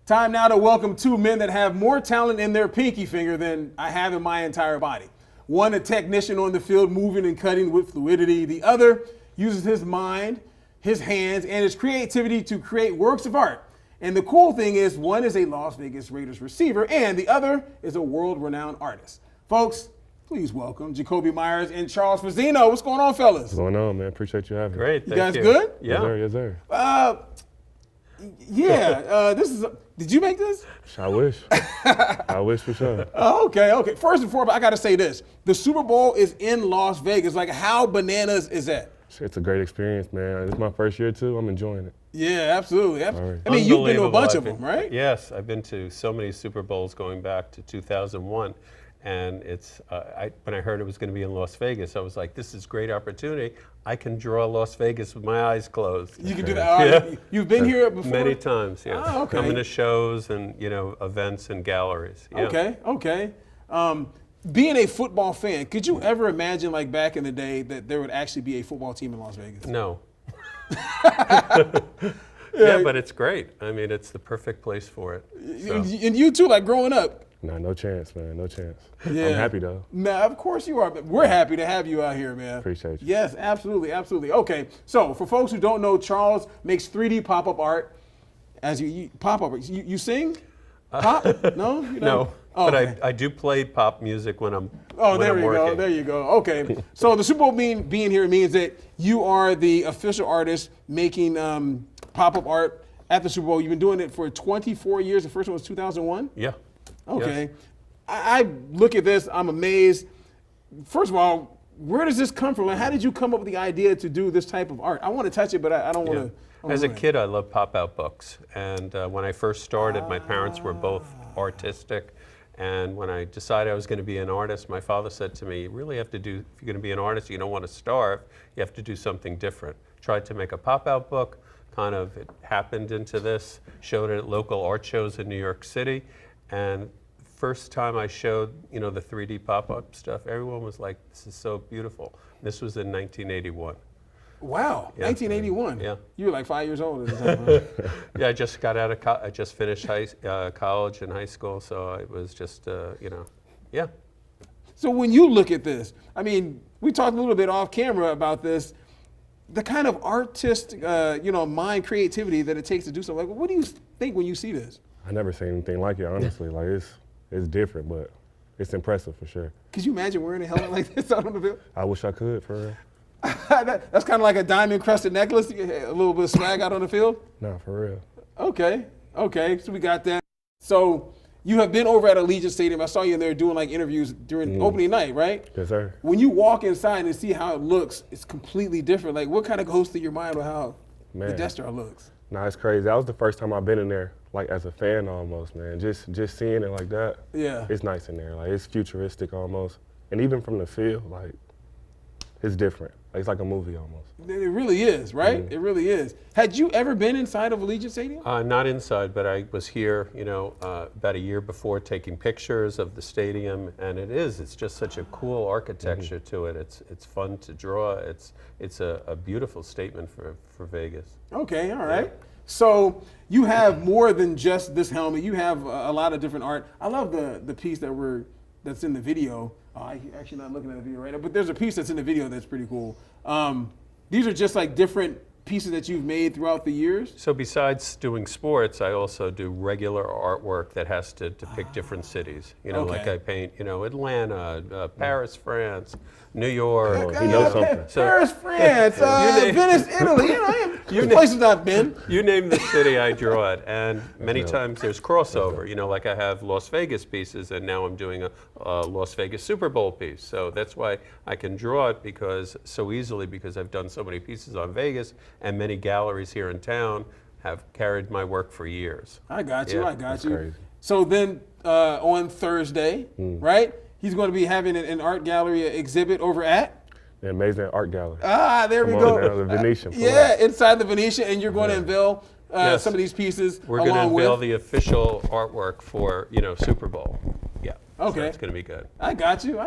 Time now to welcome two men that have more talent in their pinky finger than I have in my entire body. One, a technician on the field, moving and cutting with fluidity. The other uses his mind, his hands, and his creativity to create works of art. And the cool thing is, one is a Las Vegas Raiders receiver, and the other is a world-renowned artist. Folks, please welcome Jakobi Meyers and Charles Fazzino. What's going on, fellas? What's going on, man? Appreciate you having me. Great, you guys good? Yeah. Yes, sir. This is. Did you make this? I wish. I wish for sure. Okay. First and foremost, I got to say this: the Super Bowl is in Las Vegas. Like, how bananas is that? It's a great experience, man. It's my first year too. I'm enjoying it. Yeah, absolutely. Right. I mean, you've been to a bunch of them, right? Yes, I've been to so many Super Bowls going back to 2001. And it's when I heard it was going to be in Las Vegas, I was like, "This is a great opportunity. I can draw Las Vegas with my eyes closed." You can do that. Yeah. You've been here before? Many times, yeah. Oh, okay. Coming to shows and events and galleries. Yeah. Okay. Being a football fan, could you ever imagine, like back in the day, that there would actually be a football team in Las Vegas? No. Yeah, but it's great. I mean, it's the perfect place for it. So. And you too, like growing up. No chance, man. No chance. Yeah. I'm happy though. Nah, of course you are. But we're happy to have you out here, man. Appreciate you. Yes, absolutely. Okay, so for folks who don't know, Charles makes 3D pop-up art. As you pop-up, you sing? Pop? No? You know? No. Oh, but okay. I do play pop music when I'm there you working. go. There you go. Okay. So the Super Bowl being here means that you are the official artist making pop-up art at the Super Bowl. You've been doing it for 24 years. The first one was 2001? Yeah. Okay. Yes. I look at this, I'm amazed. First of all, where does this come from? How did you come up with the idea to do this type of art? I want to touch it, but I don't want to. As a kid, I loved pop-out books. And when I first started, my parents were both artistic. And when I decided I was going to be an artist, my father said to me, you really have to do, if you're going to be an artist, you don't want to starve, you have to do something different. Tried to make a pop-out book, it happened into this, showed it at local art shows in New York City. And first time I showed, the 3D pop-up stuff, everyone was like, this is so beautiful. This was in 1981. Wow, Yeah. 1981. Yeah. You were like 5 years old at the time, right? Yeah, I just got out of I just finished college and high school, so it was just, yeah. So when you look at this, I mean, we talked a little bit off camera about this, the kind of artist, mind, creativity that it takes to do something. Like, what do you think when you see this? I never seen anything like it, honestly. Like it's different, but it's impressive for sure. Could you imagine wearing a helmet like this out on the field? I wish I could, for real. That's kind of like a diamond-crusted necklace, a little bit of swag out on the field? Nah, for real. Okay, so we got that. So you have been over at Allegiant Stadium. I saw you in there doing like interviews during opening night, right? Yes, sir. When you walk inside and see how it looks, it's completely different. Like, what kind of goes through your mind with how the Death Star looks? Nah, it's crazy. That was the first time I've been in there, like as a fan almost, man. Just seeing it like that. Yeah. It's nice in there. Like it's futuristic almost. And even from the field, like it's different. Like, it's like a movie almost. It really is, right? It really is. Had you ever been inside of Allegiant Stadium? Not inside, but I was here, about a year before taking pictures of the stadium, and it's just such a cool architecture to it. It's fun to draw. It's a beautiful statement for Vegas. Okay, all right. Yeah. So you have more than just this helmet. You have a lot of different art. I love the piece that's in the video. I'm actually not looking at the video right now, but there's a piece that's in the video that's pretty cool. These are just like different pieces that you've made throughout the years? So besides doing sports, I also do regular artwork that has to depict different cities. Like I paint, Atlanta, Paris, France, New York. He knows something. Paris, France, Venice, Italy. Places I've been. You name the city, I draw it. And many times there's crossover. Like I have Las Vegas pieces, and now I'm doing a Las Vegas Super Bowl piece. So that's why I can draw it so easily because I've done so many pieces on Vegas, and many galleries here in town have carried my work for years. I got you. Crazy. So then on Thursday, right? He's going to be having an art gallery exhibit over at? The Amazing Art Gallery. There we go. Down, the Venetian. Inside the Venetian, and you're going to unveil some of these pieces. We're going to unveil the official artwork for Super Bowl. Yeah. Okay. So it's going to be good. I got you.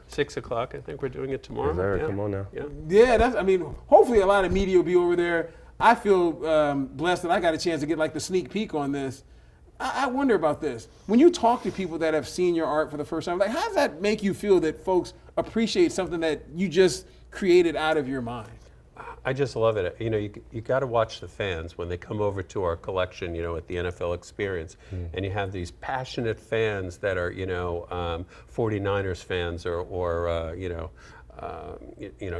6 o'clock. I think we're doing it tomorrow. Yes, sir. Come on now. Yeah. Hopefully a lot of media will be over there. I feel blessed that I got a chance to get like the sneak peek on this. I wonder about this. When you talk to people that have seen your art for the first time, like, how does that make you feel that folks appreciate something that you just created out of your mind? I just love it. You know, you got to watch the fans when they come over to our collection, you know, at the NFL Experience, and you have these passionate fans that are, you know, 49ers fans or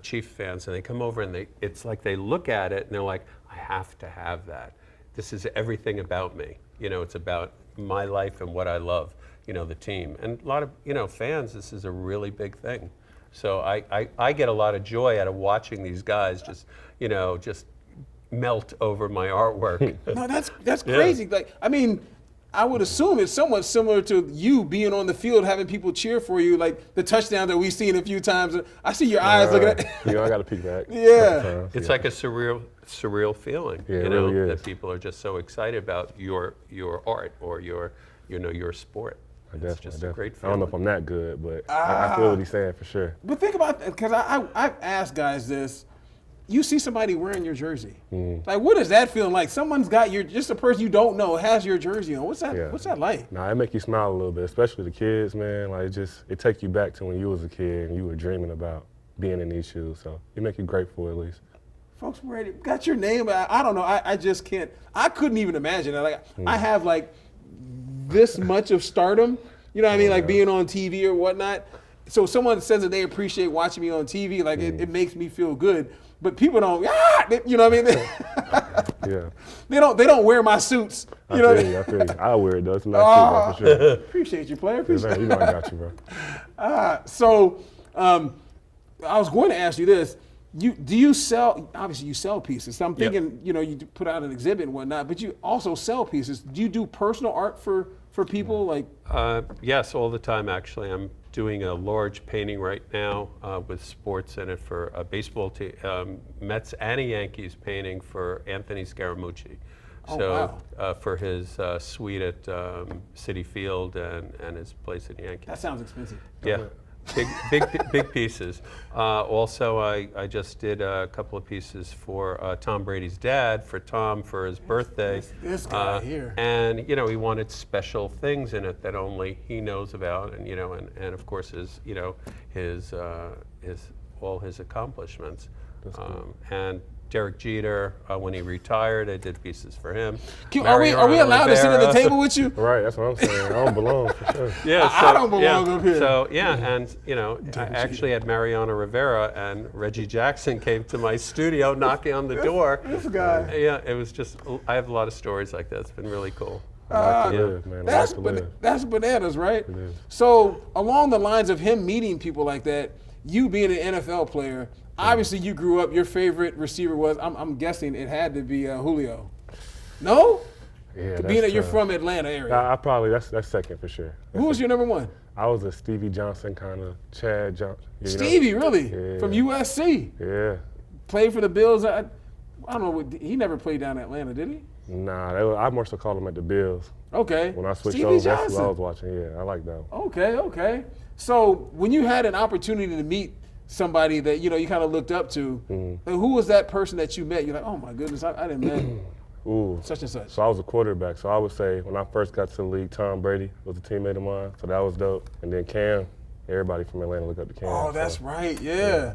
Chiefs fans, and they come over and it's like they look at it and they're like, I have to have that. This is everything about me. You know, it's about my life and what I love, you know, the team. And a lot of, you know, fans, this is a really big thing. So I get a lot of joy out of watching these guys just melt over my artwork. No, that's crazy. Yeah. Like, I mean, I would assume it's somewhat similar to you being on the field, having people cheer for you, like the touchdown that we've seen a few times. I see your eyes looking at. I got to peek back. Yeah, it's like a surreal feeling. Yeah, you know, really that people are just so excited about your art or your sport. It's just a great feeling. I don't know if I'm that good, but I feel what he's saying for sure. But think about that, because I've asked guys this. You see somebody wearing your jersey. Like, what is that feeling like? Someone's got just a person you don't know has your jersey on. What's that? Yeah. What's that like? Nah, it make you smile a little bit, especially the kids, man. Like, it take you back to when you was a kid and you were dreaming about being in these shoes. So it make you grateful at least. Folks got your name. I don't know. I just can't. I couldn't even imagine that. Like, I have like this much of stardom. You know what I mean? Like being on TV or whatnot. So someone says that they appreciate watching me on TV. Like it makes me feel good. But people don't. You know what I mean? Yeah. They don't wear my suits. You know. I feel you. I wear it though. It's a nice suit, for sure. Appreciate you, player. Yeah, man, you know I got you, bro. So I was going to ask you this. Do you sell? Obviously, you sell pieces. So I'm thinking, you know, you put out an exhibit and whatnot, but you also sell pieces. Do you do personal art for people? Like, yes, all the time. Actually, I'm doing a large painting right now with sports in it for a baseball team, Mets and a Yankees painting for Anthony Scaramucci. For his suite at Citi Field and his place in Yankee. That sounds expensive. Yeah. Big pieces. Also, I just did a couple of pieces for Tom Brady's dad, for Tom for his birthday. This guy here. And you know, he wanted special things in it that only he knows about, and you know, and of course his all his accomplishments. And Derek Jeter, when he retired, I did pieces for him. Are we allowed to sit at the table with you? Right, that's what I'm saying. I don't belong for sure. Yeah, I don't belong up here. So and you know, I actually had Mariano Rivera and Reggie Jackson came to my studio knocking on the door. This guy. Yeah, it was just. I have a lot of stories like that. It's been really cool. That's bananas, right? It is. So along the lines of him meeting people like that, you being an NFL player. Obviously, you grew up. Your favorite receiver was, I'm guessing, it had to be Julio. No? Yeah, being that you're from Atlanta area. I probably that's second for sure. Who was your number one? I was a Stevie Johnson kind of, Chad Johnson. Stevie, really? Yeah. From USC? Yeah. Played for the Bills. I don't know. He never played down in Atlanta, did he? Nah, I more so called him at the Bills. Okay. When I switched Stevie over, Johnson. that's who I was watching. Yeah, I like that one. Okay. So when you had an opportunity to meet somebody that you kind of looked up to, who was that person that you met? You're like, oh my goodness, I didn't met such and such. So I was a quarterback. So I would say when I first got to the league, Tom Brady was a teammate of mine. So that was dope. And then Cam, everybody from Atlanta looked up to Cam. Oh, that's right. Yeah.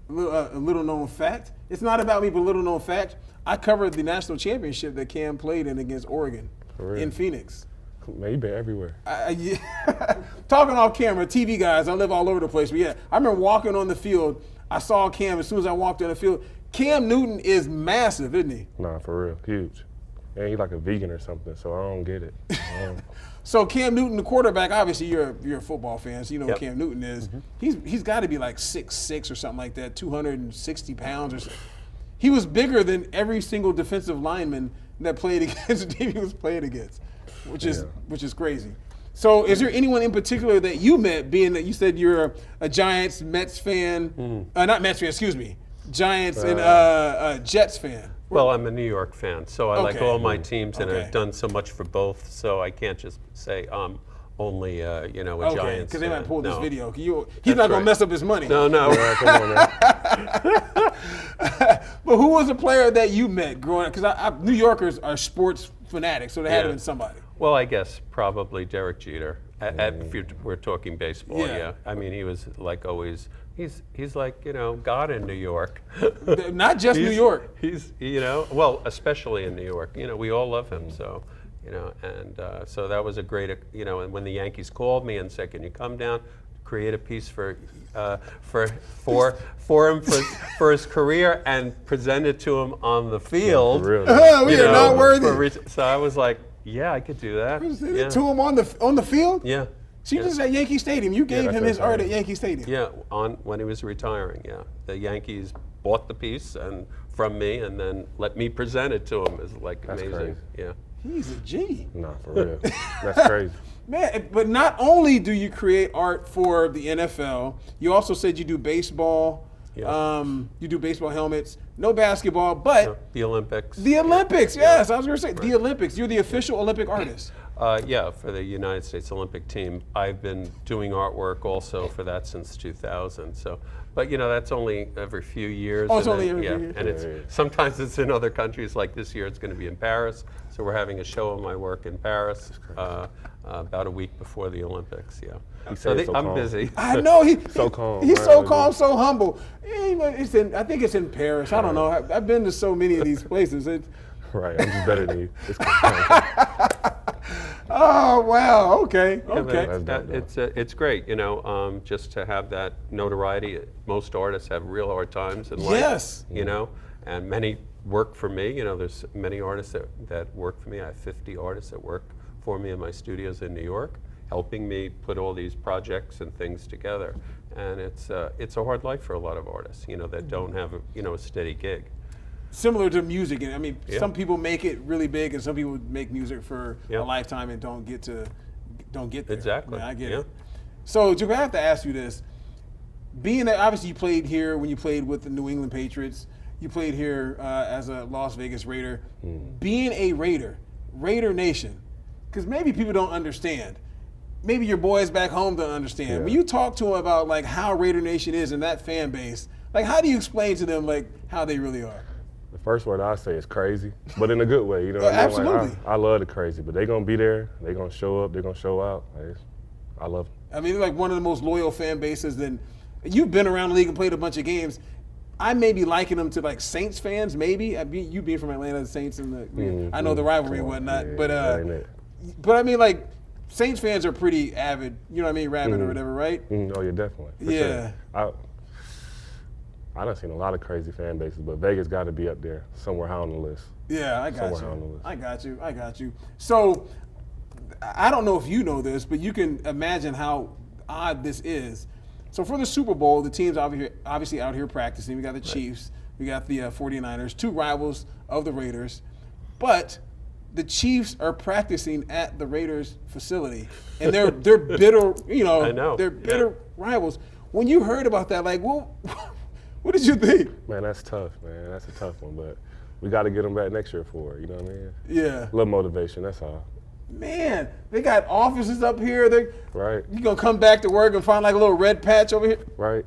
A little known fact. It's not about me, but a little known fact. I covered the national championship that Cam played in against Oregon in Phoenix. Man, you've been everywhere. Talking off camera, TV guys, I live all over the place. But yeah, I remember walking on the field. I saw Cam as soon as I walked on the field. Cam Newton is massive, isn't he? Nah, for real, huge. And he's like a vegan or something, so I don't get it. So Cam Newton, the quarterback, obviously you're a football fan, so you know what Cam Newton is. He's got to be like 6'6" or something like that, 260 pounds or something. He was bigger than every single defensive lineman that played against the team he was playing against, which is crazy. So is there anyone in particular that you met, being that you said you're a Giants, Mets fan, not Mets fan, excuse me, Giants and Jets fan? Well, I'm a New York fan, so I like all my teams, and I've done so much for both, so I can't just say I'm only a Giants fan. Because they might pull this video. He's not going to mess up his money. No. Come on now. But who was a player that you met growing up? Because New Yorkers are sports fanatic, so there had to Yeah. have been somebody. Well, I guess probably Derek Jeter. If we're talking baseball, Yeah. yeah. I mean, he was like always. He's like, you know, God in New York. Not just New York. He's, you know, well, especially in New York. You know, we all love him. So, you know, and so that was a great, you know. And when the Yankees called me and said, "Can you come down, create a piece for him for his career and present it to him on the field?" For real. We you are know, not worthy. So I was like, "Yeah, I could do that." Send Yeah. it to him on the field. Yeah. So you just at Yankee Stadium. You gave that's him his right. art at Yankee Stadium. Yeah, when he was retiring, yeah. The Yankees bought the piece and from me and then let me present it to him. It's like That's amazing. crazy. Yeah. He's a G. Nah, for real. That's crazy. Man, but not only do you create art for the NFL, you also said you do baseball. Yeah. You do baseball helmets. No basketball, but The Olympics. the Olympics. Yes, I was going to say the Olympics. You're the official Olympic artist. Yeah, for the United States Olympic team. I've been doing artwork also for that since 2000. So, but you know, that's only every few years. Oh, it's and only then- every few yeah, years. and it's sometimes it's in other countries. Like this year, it's going to be in Paris. So we're having a show of my work in Paris about a week before the Olympics. Yeah. So said so I'm calm. busy. I know So calm, He's right? so calm, so humble. I think it's in Paris. I don't know. I've been to so many of these places. Right, I'm just better than you. It's cool. Oh wow. Okay. Yeah, but Okay. it's great, you know, just to have that notoriety. Most artists have real hard times in life. Yes. You know, and many work for me. You know, there's many artists that work for me. I have 50 artists that work for me in my studios in New York, helping me put all these projects and things together. And it's a hard life for a lot of artists, you know, that don't have a steady gig. Similar to music, and I mean, Yeah. some people make it really big, and some people make music for Yeah. a lifetime and don't get there. Exactly. I get Yeah. it. So, Jakobi, I have to ask you this: being that obviously you played here when you played with the New England Patriots, you played here as a Las Vegas Raider. Being a Raider Nation, because maybe people don't understand. Maybe your boys back home don't understand. Yeah. When you talk to them about like how Raider Nation is and that fan base, like how do you explain to them like how they really are? The first word I say is crazy, but in a good way. You know what I mean? Like, Absolutely. I love the crazy, but they're going to be there. They're going to show up. They're going to show out. I love them. I mean, they're like one of the most loyal fan bases. Then you've been around the league and played a bunch of games. I may be liking them to like Saints fans, maybe. You being from Atlanta, the Saints and I know the rivalry and whatnot, Yeah, but that ain't it. I mean, like Saints fans are pretty avid. You know what I mean, rabid or whatever, right? Oh, yeah, definitely. For Yeah. Sure. I done seen a lot of crazy fan bases, but Vegas got to be up there somewhere high on the list. Yeah, I got Somewhere on the you. list. I got you. So I don't know if you know this, but you can imagine how odd this is. So for the Super Bowl, the team's obviously out here practicing. We got the Chiefs, we got the 49ers, two rivals of the Raiders, but the Chiefs are practicing at the Raiders facility, and they're bitter. You know, I know. They're bitter rivals. When you heard about that, like, well, what did you think? Man, that's tough, man. That's a tough one, but we got to get them back next year for it. You know what I mean? Yeah. A little motivation, that's all. Man, they got offices up here. Right. You gonna come back to work and find like a little red patch over here? Right?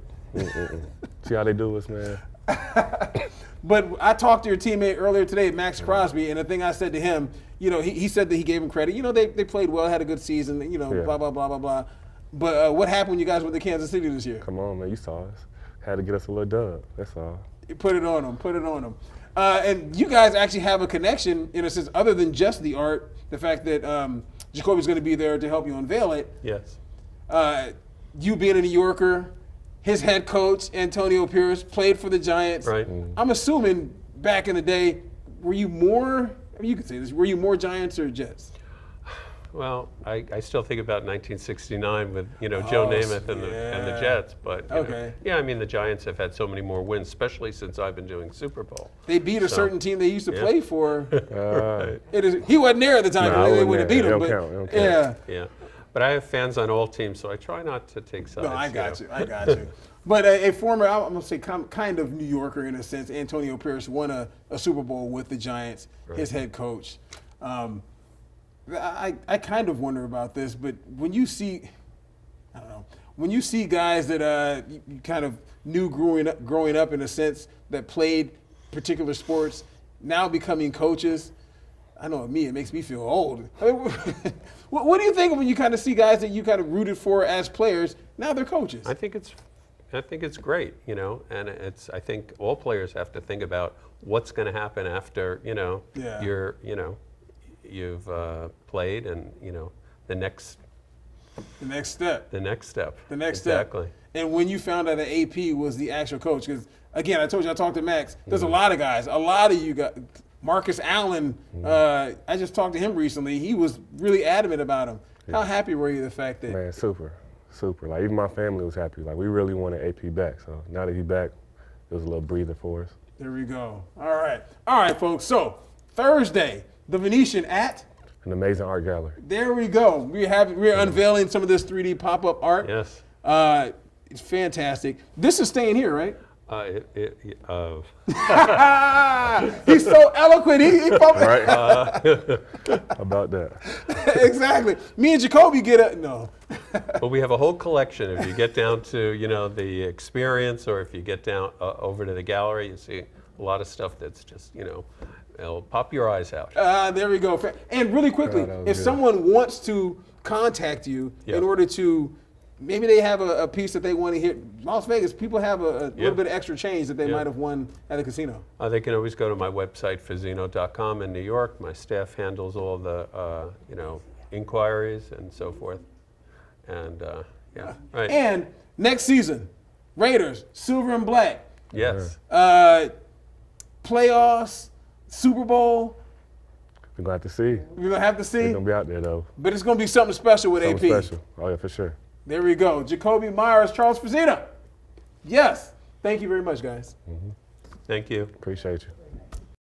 See how they do us, man? But I talked to your teammate earlier today, Max Crosby, and the thing I said to him, you know, he said that he gave him credit. You know, they played well, had a good season, you know, Yeah. blah, blah, blah, blah, blah. But what happened when you guys went to Kansas City this year? Come on, man. You saw us. Had to get us a little dub. That's all. You put it on them. And you guys actually have a connection in a sense other than just the art, the fact that Jakobi's going to be there to help you unveil it. Yes. You being a New Yorker, his head coach, Antonio Pierce, played for the Giants. Right. I'm assuming back in the day, were you more, I mean, you could say this, were you more Giants or Jets? Well, I still think about 1969 with Joe Namath and the Jets, but you know, yeah, I mean the Giants have had so many more wins, especially since I've been doing Super Bowl. They beat a certain team they used to play for. Right. He wasn't there at the time. Nah, They wouldn't have beat him. It But don't count. Yeah, but I have fans on all teams, so I try not to take sides. No, I got you. But a former, I'm going to say kind of New Yorker in a sense, Antonio Pierce won a Super Bowl with the Giants, his head coach. I kind of wonder about this, but when you see, I don't know, when you see guys that you kind of knew growing up in a sense that played particular sports, now becoming coaches, I know me, it makes me feel old. I mean, what do you think when you kind of see guys that you kind of rooted for as players, now they're coaches? I think it's great, you know, and I think all players have to think about what's going to happen after, you know, you've played, and you know, the next step. Exactly. And when you found out that AP was the actual coach, because again, I told you I talked to Max. There's a lot of guys, a lot of you guys. Marcus Allen, I just talked to him recently. He was really adamant about him. Yeah. How happy were you the fact that? Man, super. Like even my family was happy. Like we really wanted AP back. So now that he's back, it was a little breather for us. There we go. All right, folks. So Thursday, the Venetian at an amazing art gallery. There we go. We're unveiling some of this 3D pop-up art. Yes. It's fantastic. This is staying here, right? He's so eloquent. Right. About that. Exactly. Me and Jakobi get no. But we have a whole collection. If you get down to, you know, the experience, or if you get down over to the gallery, you see a lot of stuff that's just, you know, it'll pop your eyes out. There we go. And really quickly, if someone wants to contact you in order to, maybe they have a piece that they want to hit. Las Vegas, people have a little bit of extra change that they might have won at the casino. They can always go to my website, Fazzino.com in New York. My staff handles all the, you know, inquiries and so forth. And right. And next season, Raiders, silver and black. Yes. Playoffs, Super Bowl. We're going to have to see. We're going to have to see. We're going to be out there, though. But it's going to be something special with AP. Special. Oh, yeah, for sure. There we go. Jakobi Meyers, Charles Fazzino. Yes. Thank you very much, guys. Thank you. Appreciate you.